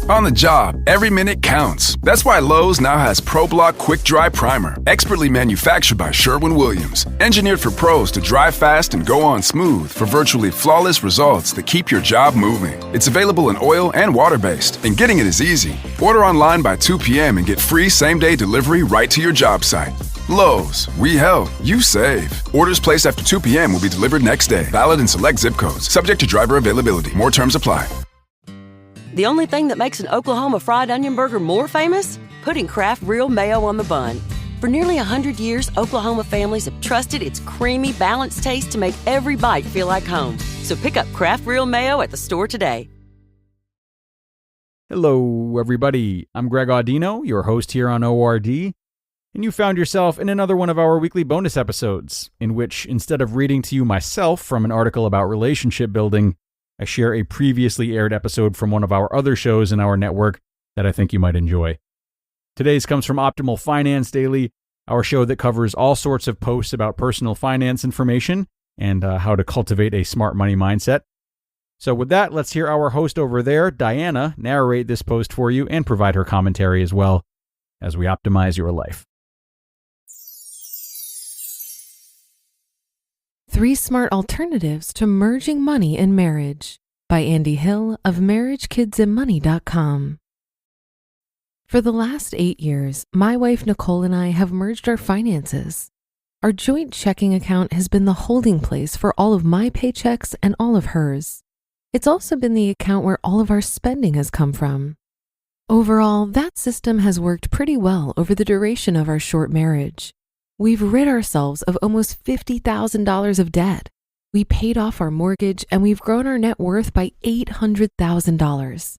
On the job, every minute counts. That's why Lowe's now has ProBlock Quick Dry Primer, expertly manufactured by Sherwin-Williams. Engineered for pros to dry fast and go on smooth for virtually flawless results that keep your job moving. It's available in oil and water-based, and getting it is easy. Order online by 2 p.m. and get free same-day delivery right to your job site. Lowe's, we help, you save. Orders placed after 2 p.m. will be delivered next day. Valid in select zip codes. Subject to driver availability. More terms apply. The only thing that makes an Oklahoma fried onion burger more famous? Putting Kraft Real Mayo on the bun. For nearly 100 years, Oklahoma families have trusted its creamy, balanced taste to make every bite feel like home. So pick up Kraft Real Mayo at the store today. Hello, everybody. I'm Greg Audino, your host here on ORD, and you found yourself in another one of our weekly bonus episodes, in which, instead of reading to you myself from an article about relationship building, I share a previously aired episode from one of our other shows in our network that I think you might enjoy. Today's comes from Optimal Finance Daily, our show that covers all sorts of posts about personal finance information and how to cultivate a smart money mindset. So with that, let's hear our host over there, Diana, narrate this post for you and provide her commentary as well as we optimize your life. 3 Smart Alternatives to Merging Money in Marriage by Andy Hill of MarriageKidsAndMoney.com. For the last 8 years, my wife Nicole and I have merged our finances. Our joint checking account has been the holding place for all of my paychecks and all of hers. It's also been the account where all of our spending has come from. Overall, that system has worked pretty well over the duration of our short marriage. We've rid ourselves of almost $50,000 of debt. We paid off our mortgage and we've grown our net worth by $800,000.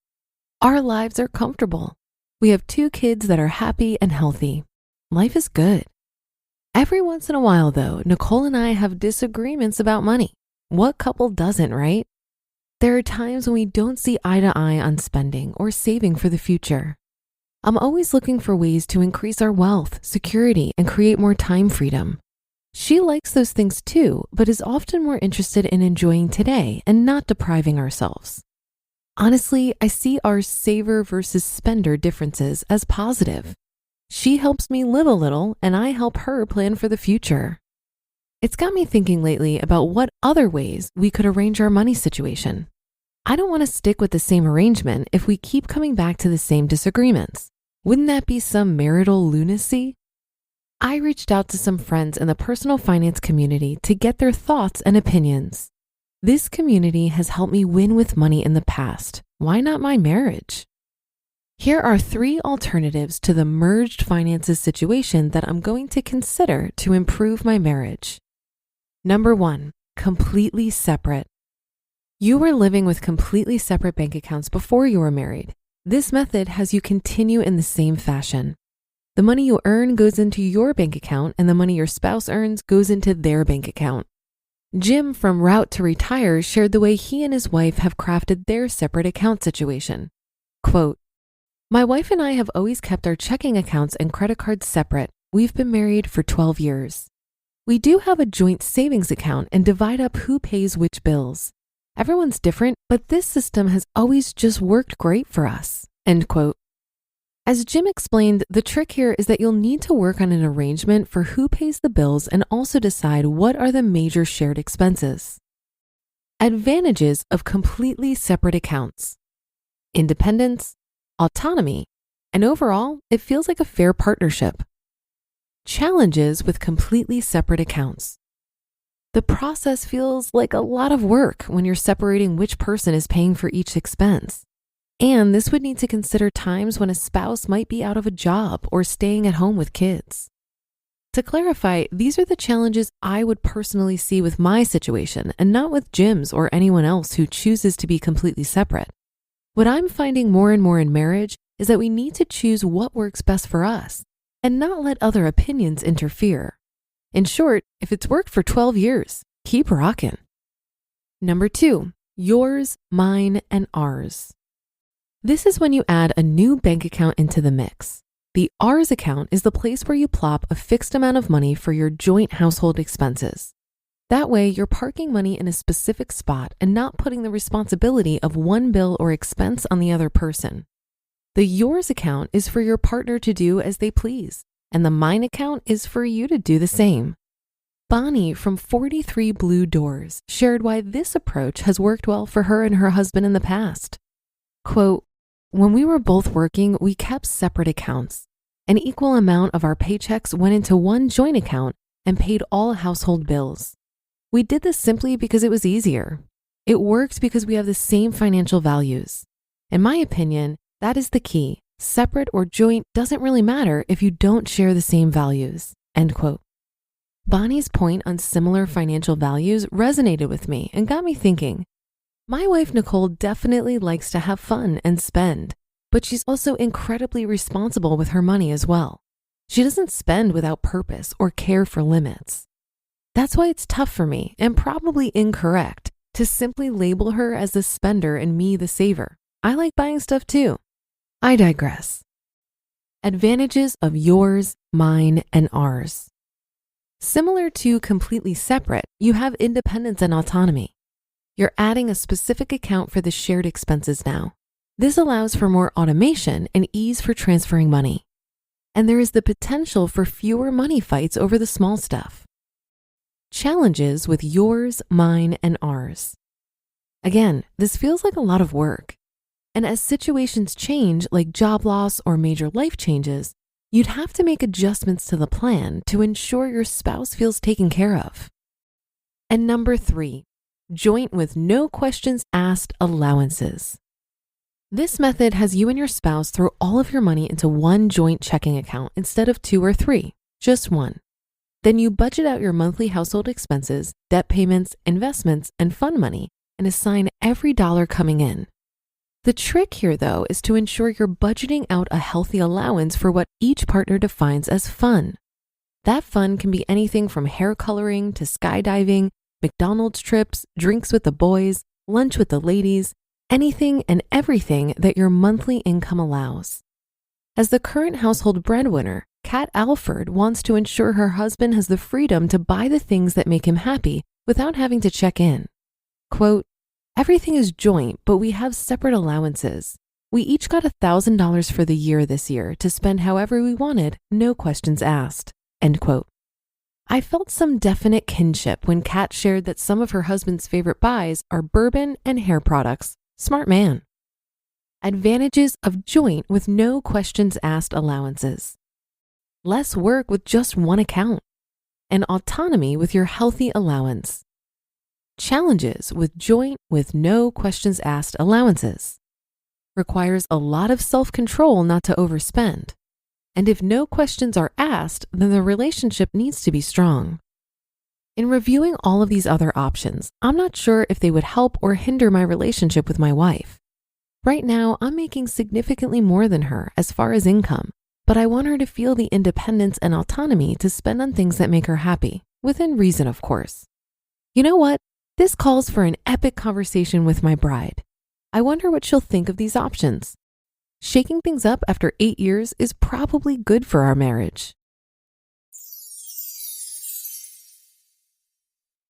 Our lives are comfortable. We have 2 kids that are happy and healthy. Life is good. Every once in a while, though, Nicole and I have disagreements about money. What couple doesn't, right? There are times when we don't see eye to eye on spending or saving for the future. I'm always looking for ways to increase our wealth, security, and create more time freedom. She likes those things too, but is often more interested in enjoying today and not depriving ourselves. Honestly, I see our saver versus spender differences as positive. She helps me live a little, and I help her plan for the future. It's got me thinking lately about what other ways we could arrange our money situation. I don't want to stick with the same arrangement if we keep coming back to the same disagreements. Wouldn't that be some marital lunacy? I reached out to some friends in the personal finance community to get their thoughts and opinions. This community has helped me win with money in the past. Why not my marriage? Here are 3 alternatives to the merged finances situation that I'm going to consider to improve my marriage. Number 1, completely separate. You were living with completely separate bank accounts before you were married. This method has you continue in the same fashion. The money you earn goes into your bank account and the money your spouse earns goes into their bank account. Jim from Route to Retire shared the way he and his wife have crafted their separate account situation. Quote, "My wife and I have always kept our checking accounts and credit cards separate. We've been married for 12 years. We do have a joint savings account and divide up who pays which bills. Everyone's different, but this system has always just worked great for us." End quote. As Jim explained, the trick here is that you'll need to work on an arrangement for who pays the bills and also decide what are the major shared expenses. Advantages of completely separate accounts: independence, autonomy, and overall, it feels like a fair partnership. Challenges with completely separate accounts: the process feels like a lot of work when you're separating which person is paying for each expense. And this would need to consider times when a spouse might be out of a job or staying at home with kids. To clarify, these are the challenges I would personally see with my situation and not with Jim's or anyone else who chooses to be completely separate. What I'm finding more and more in marriage is that we need to choose what works best for us and not let other opinions interfere. In short, if it's worked for 12 years, keep rocking. Number 2, yours, mine, and ours. This is when you add a new bank account into the mix. The ours account is the place where you plop a fixed amount of money for your joint household expenses. That way, you're parking money in a specific spot and not putting the responsibility of one bill or expense on the other person. The yours account is for your partner to do as they please, and the mine account is for you to do the same. Bonnie from 43 Blue Doors shared why this approach has worked well for her and her husband in the past. Quote, "When we were both working, we kept separate accounts. An equal amount of our paychecks went into one joint account and paid all household bills. We did this simply because it was easier. It works because we have the same financial values. In my opinion, that is the key. Separate or joint doesn't really matter if you don't share the same values." End quote. Bonnie's point on similar financial values resonated with me and got me thinking. My wife Nicole definitely likes to have fun and spend, but she's also incredibly responsible with her money as well. She doesn't spend without purpose or care for limits. That's why it's tough for me, and probably incorrect, to simply label her as the spender and me the saver. I like buying stuff too. I digress. Advantages of yours, mine, and ours. Similar to completely separate, you have independence and autonomy. You're adding a specific account for the shared expenses now. This allows for more automation and ease for transferring money. And there is the potential for fewer money fights over the small stuff. Challenges with yours, mine, and ours. Again, this feels like a lot of work. And as situations change, like job loss or major life changes, you'd have to make adjustments to the plan to ensure your spouse feels taken care of. And number 3, joint with no questions asked allowances. This method has you and your spouse throw all of your money into one joint checking account instead of 2 or 3, just one. Then you budget out your monthly household expenses, debt payments, investments, and fund money, and assign every dollar coming in. The trick here, though, is to ensure you're budgeting out a healthy allowance for what each partner defines as fun. That fun can be anything from hair coloring to skydiving, McDonald's trips, drinks with the boys, lunch with the ladies, anything and everything that your monthly income allows. As the current household breadwinner, Kat Alford wants to ensure her husband has the freedom to buy the things that make him happy without having to check in. Quote, "Everything is joint, but we have separate allowances. We each got $1,000 for the year this year to spend however we wanted, no questions asked." End quote. I felt some definite kinship when Kat shared that some of her husband's favorite buys are bourbon and hair products. Smart man. Advantages of joint with no questions asked allowances. Less work with just one account. And autonomy with your healthy allowance. Challenges with joint with no questions asked allowances. Requires a lot of self-control not to overspend. And if no questions are asked, then the relationship needs to be strong. In reviewing all of these other options, I'm not sure if they would help or hinder my relationship with my wife. Right now, I'm making significantly more than her as far as income, but I want her to feel the independence and autonomy to spend on things that make her happy, within reason, of course. You know what? This calls for an epic conversation with my bride. I wonder what she'll think of these options. Shaking things up after 8 years is probably good for our marriage.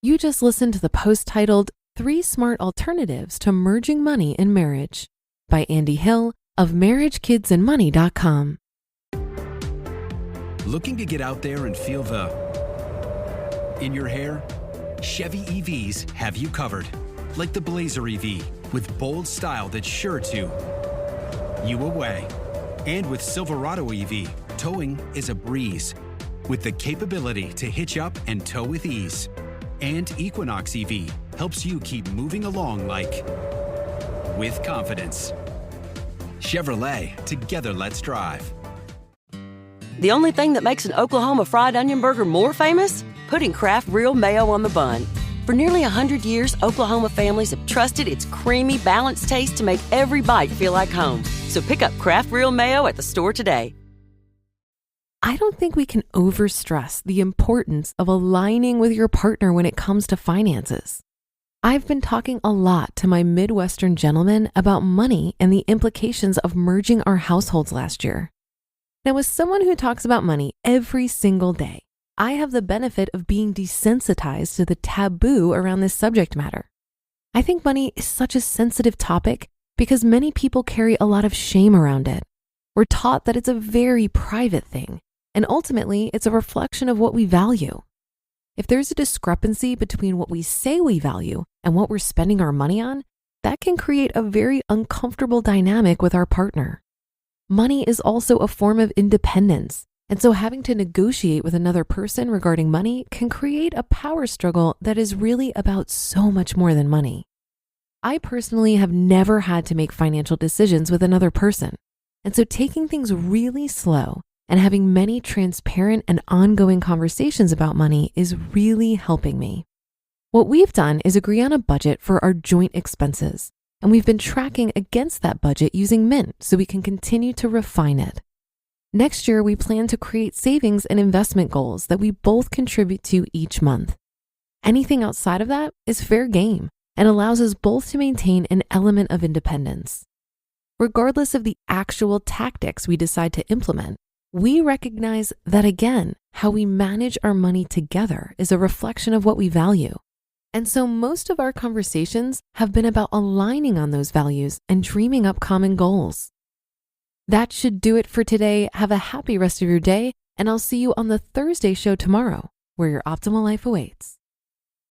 You just listened to the post titled 3 Smart Alternatives to Merging Money in Marriage by Andy Hill of MarriageKidsAndMoney.com. Looking to get out there and feel the in your hair? Chevy EVs have you covered. Like the Blazer EV with bold style that's sure to you away. And with Silverado EV, towing is a breeze with the capability to hitch up and tow with ease. And Equinox EV helps you keep moving along like with confidence. Chevrolet, together let's drive. The only thing that makes an Oklahoma fried onion burger more famous? Putting Kraft Real Mayo on the bun. For nearly 100 years, Oklahoma families have trusted its creamy, balanced taste to make every bite feel like home. So pick up Kraft Real Mayo at the store today. I don't think we can overstress the importance of aligning with your partner when it comes to finances. I've been talking a lot to my Midwestern gentlemen about money and the implications of merging our households last year. Now, as someone who talks about money every single day, I have the benefit of being desensitized to the taboo around this subject matter. I think money is such a sensitive topic because many people carry a lot of shame around it, We're taught that it's a very private thing, and ultimately it's a reflection of what we value. If there's a discrepancy between what we say we value and what we're spending our money on, that can create a very uncomfortable dynamic with our partner. Money is also a form of independence, and so having to negotiate with another person regarding money can create a power struggle that is really about so much more than money. I personally have never had to make financial decisions with another person, and so taking things really slow and having many transparent and ongoing conversations about money is really helping me. What we've done is agree on a budget for our joint expenses, and we've been tracking against that budget using Mint so we can continue to refine it. Next year, we plan to create savings and investment goals that we both contribute to each month. Anything outside of that is fair game and allows us both to maintain an element of independence. Regardless of the actual tactics we decide to implement, we recognize that, again, how we manage our money together is a reflection of what we value. And so most of our conversations have been about aligning on those values and dreaming up common goals. That should do it for today. Have a happy rest of your day, and I'll see you on the Thursday show tomorrow, where your optimal life awaits.